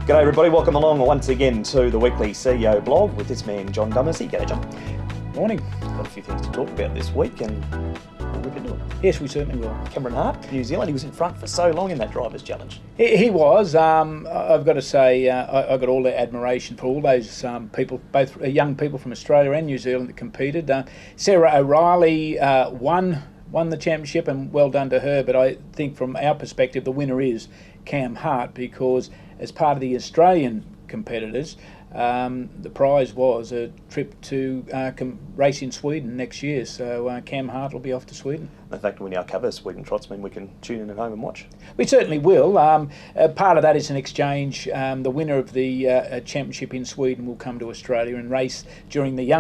G'day everybody, welcome along once again to the weekly CEO blog with this man John Dummersey. G'day John. Morning. Got a few things to talk about this week and we'll rip into it. Yes, we certainly will. Cameron Hart, New Zealand, he was in front for so long in that Drivers' Challenge. He was. I've got to say, I got all the admiration for all those people, both young people from Australia and New Zealand that competed. Sarah O'Reilly won the championship, and well done to her. But I think from our perspective, the winner is Cam Hart, because as part of the Australian competitors, the prize was a trip to race in Sweden next year. So Cam Hart will be off to Sweden. The fact that we now cover Sweden Trotts mean we can tune in at home and watch. We certainly will. Part of that is an exchange. The winner of the championship in Sweden will come to Australia and race during the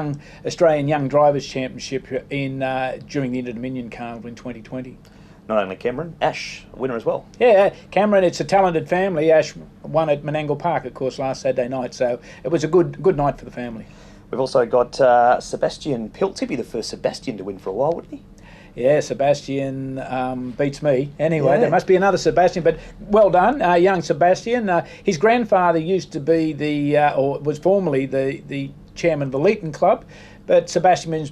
Australian Young Drivers Championship during the Inter-Dominion Carnival in 2020. Not only Cameron, Ash, a winner as well. Yeah, Cameron, it's a talented family. Ash won at Menangle Park, of course, last Saturday night, so it was a good night for the family. We've also got Sebastian Piltz. He'd be the first Sebastian to win for a while, wouldn't he? Yeah, Sebastian beats me. Anyway, Yeah. There must be another Sebastian, but well done, young Sebastian. His grandfather used to be or was formerly the chairman of the Leeton Club, but Sebastian's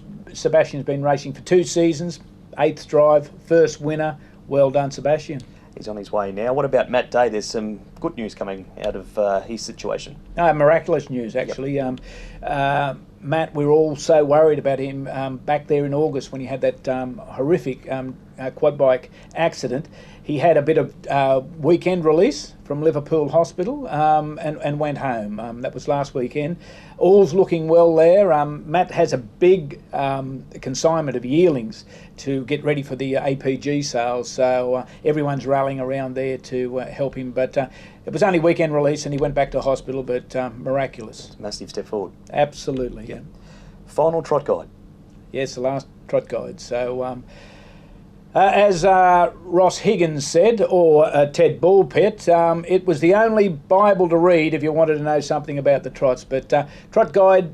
been racing for 2 seasons, 8th drive, first winner. Well done, Sebastian. He's on his way now. What about Matt Day? There's some good news coming out of his situation. Miraculous news, actually. Yep. Matt, we were all so worried about him back there in August when he had that horrific quad bike accident. He had a bit of weekend release from Liverpool Hospital and went home. That was last weekend. All's looking well there. Matt has a big consignment of yearlings to get ready for the APG sales, so everyone's rallying around there to help him. But it was only weekend release and he went back to hospital, but miraculous. It's a massive step forward. Absolutely, yeah. Final trot guide. Yes, the last trot guide. So as Ross Higgins said, or Ted Bullpit, it was the only Bible to read if you wanted to know something about the trots. But Trot Guide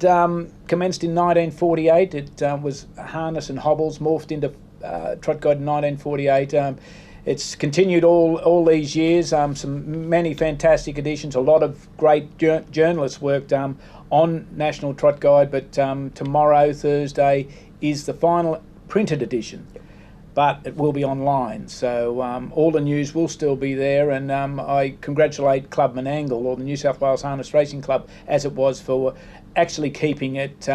commenced in 1948. It was harness and hobbles, morphed into Trot Guide in 1948. It's continued all these years. Many fantastic editions. A lot of great journalists worked on National Trot Guide. But tomorrow, Thursday, is the final printed edition. But it will be online, so all the news will still be there, and I congratulate Club Menangle, or the New South Wales Harness Racing Club, as it was, for actually keeping it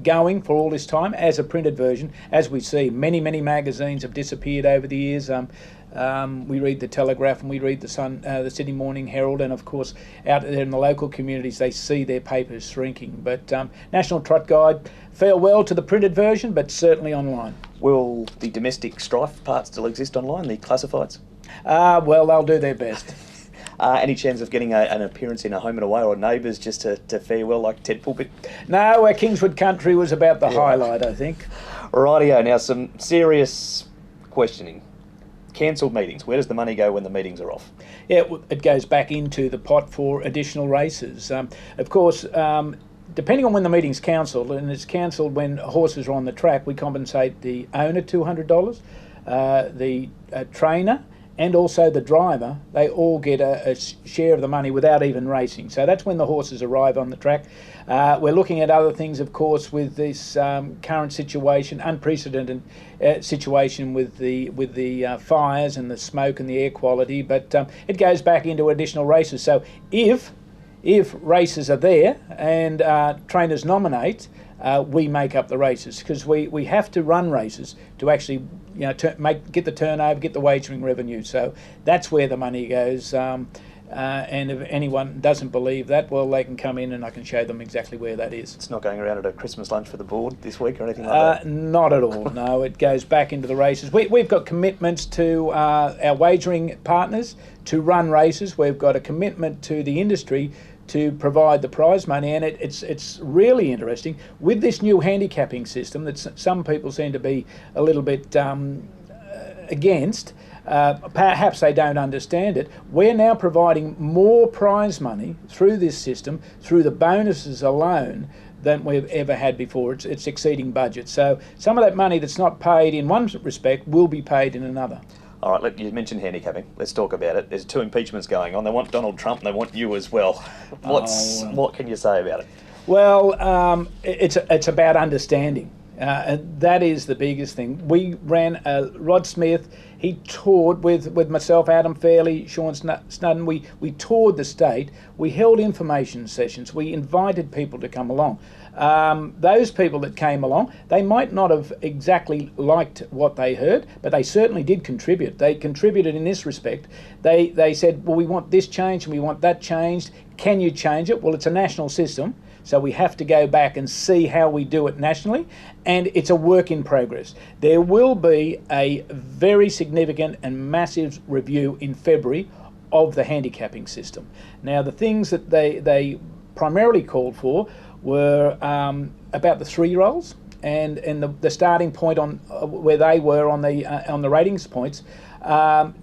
going for all this time as a printed version. As we see, many magazines have disappeared over the years. We read the Telegraph and we read the Sun, the Sydney Morning Herald, and of course out there in the local communities they see their papers shrinking. But National Trot Guide, farewell to the printed version, but certainly online. Will the domestic strife part still exist online, the classifieds? Well, they'll do their best. Any chance of getting an appearance in a home and away or neighbours just to farewell like Ted Pulpit? No, Kingswood Country was about the highlight, I think. Rightio, now some serious questioning. Cancelled meetings. Where does the money go when the meetings are off? Yeah, it goes back into the pot for additional races. Of course, depending on when the meeting's cancelled, and it's cancelled when horses are on the track, we compensate the owner $200, the trainer, and also the driver. They all get a share of the money without even racing. So that's when the horses arrive on the track. We're looking at other things, of course, with this current situation, unprecedented situation with the fires and the smoke and the air quality. But it goes back into additional races. So if races are there and trainers nominate, we make up the races, because we have to run races to actually get the turnover, get the wagering revenue. So that's where the money goes. And if anyone doesn't believe that, well, they can come in and I can show them exactly where that is. It's not going around at a Christmas lunch for the board this week or anything like that? Not at all, no. It goes back into the races. We've got commitments to our wagering partners to run races. We've got a commitment to the industry to provide the prize money, and it's really interesting with this new handicapping system that some people seem to be a little bit against. Perhaps they don't understand it. We're now providing more prize money through this system, through the bonuses alone, than we've ever had before. It's exceeding budget. So some of that money that's not paid in one respect will be paid in another. All right, you mentioned handicapping. Let's talk about it. There's 2 impeachments going on. They want Donald Trump and they want you as well. What can you say about it? Well, it's about understanding. And that is the biggest thing. We ran Rod Smith. He toured with myself, Adam Fairley, Sean Snudden. We toured the state. We held information sessions. We invited people to come along. Those people that came along, they might not have exactly liked what they heard, but they certainly did contribute. They contributed in this respect. They said, well, we want this changed and we want that changed. Can you change it? Well, it's a national system. So we have to go back and see how we do it nationally, and it's a work in progress. There will be a very significant and massive review in February of the handicapping system. Now, the things that they primarily called for were about the 3-year-olds and the starting point on where they were on the ratings points.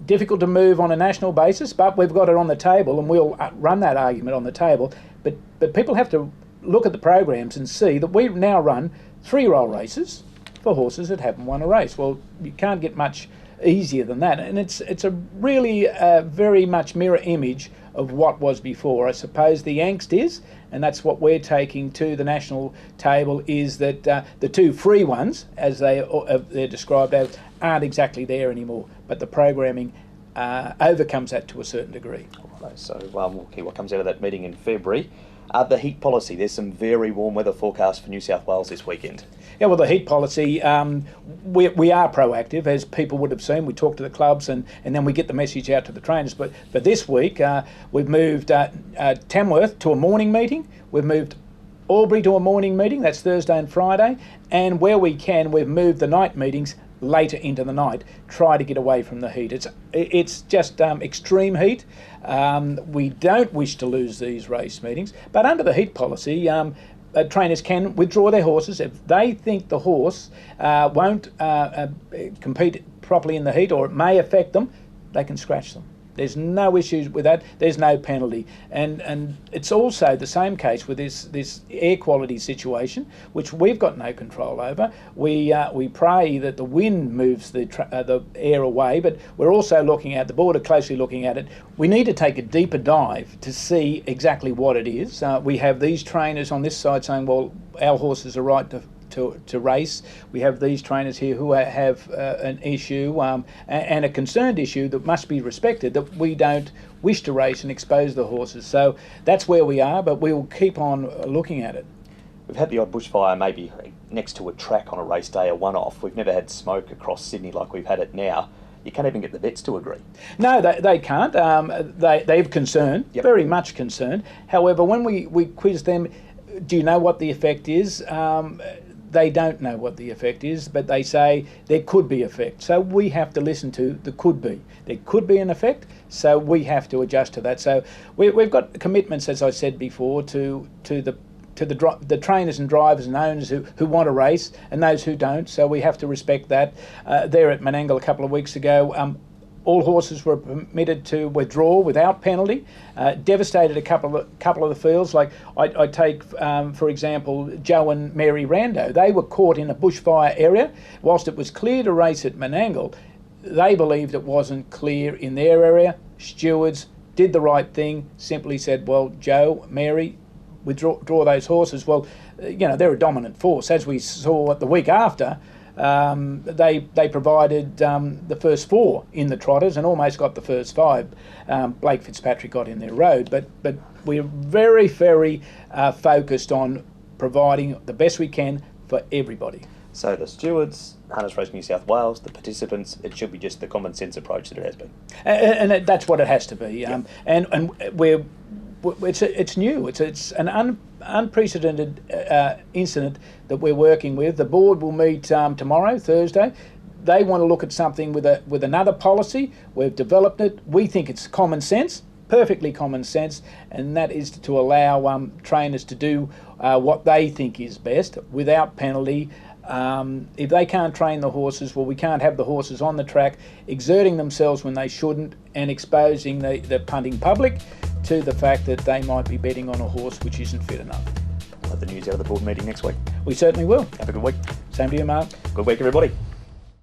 Difficult to move on a national basis, but we've got it on the table, and we'll run that argument on the table. But people have to look at the programs and see that we now run 3-year-old races for horses that haven't won a race. Well, you can't get much easier than that, and it's a really very much mirror image of what was before. I suppose the angst is, and that's what we're taking to the national table, is that the 2 free ones, as they're described as, aren't exactly there anymore, but the programming overcomes that to a certain degree. So we'll see what comes out of that meeting in February. The heat policy, there's some very warm weather forecasts for New South Wales this weekend. Yeah, well, the heat policy, we are proactive, as people would have seen. We talk to the clubs and then we get the message out to the trainers. But this week, we've moved Tamworth to a morning meeting. We've moved Albury to a morning meeting. That's Thursday and Friday. And where we can, we've moved the night meetings later into the night, try to get away from the heat. It's just extreme heat. We don't wish to lose these race meetings, but under the heat policy, trainers can withdraw their horses if they think the horse won't compete properly in the heat, or it may affect them. They can scratch them. There's no issues with that. There's no penalty, and it's also the same case with this air quality situation, which we've got no control over. We pray that the wind moves the air away, but we're also looking at the board are closely looking at it. We need to take a deeper dive to see exactly what it is. We have these trainers on this side saying, well, our horses are right to race. We have these trainers here who have an issue and a concerned issue that must be respected, that we don't wish to race and expose the horses. So that's where we are, but we will keep on looking at it. We've had the odd bushfire maybe next to a track on a race day, a one-off. We've never had smoke across Sydney like we've had it now. You can't even get the vets to agree. No, they can't. They've concerned, very much concerned. However, when we quiz them, do you know what the effect is? They don't know what the effect is, but they say there could be effect. So we have to listen to the could be. There could be an effect, so we have to adjust to that. So we've got commitments, as I said before, to the trainers and drivers and owners who want to race and those who don't. So we have to respect that. There at Menangle a couple of weeks ago, all horses were permitted to withdraw without penalty. Devastated a couple of the fields. Like I take, for example, Joe and Mary Rando. They were caught in a bushfire area. Whilst it was clear to race at Menangle, they believed it wasn't clear in their area. Stewards did the right thing, simply said, well, Joe, Mary, withdraw those horses. Well, they're a dominant force. As we saw the week after, they provided the first 4 in the trotters and almost got the first 5. Blake Fitzpatrick got in their road, but we're very, very focused on providing the best we can for everybody. So the stewards, Harness Race New South Wales, the participants, it should be just the common sense approach that it has been. And that's what it has to be. And it's new. It's an unprecedented incident that we're working with. The board will meet tomorrow, Thursday. They want to look at something with another policy. We've developed it. We think it's common sense, perfectly common sense, and that is to allow trainers to do what they think is best without penalty. If they can't train the horses, well, we can't have the horses on the track exerting themselves when they shouldn't and exposing the punting public to the fact that they might be betting on a horse which isn't fit enough. We'll have the news out of the board meeting next week. We certainly will. Have a good week. Same to you, Mark. Good week, everybody.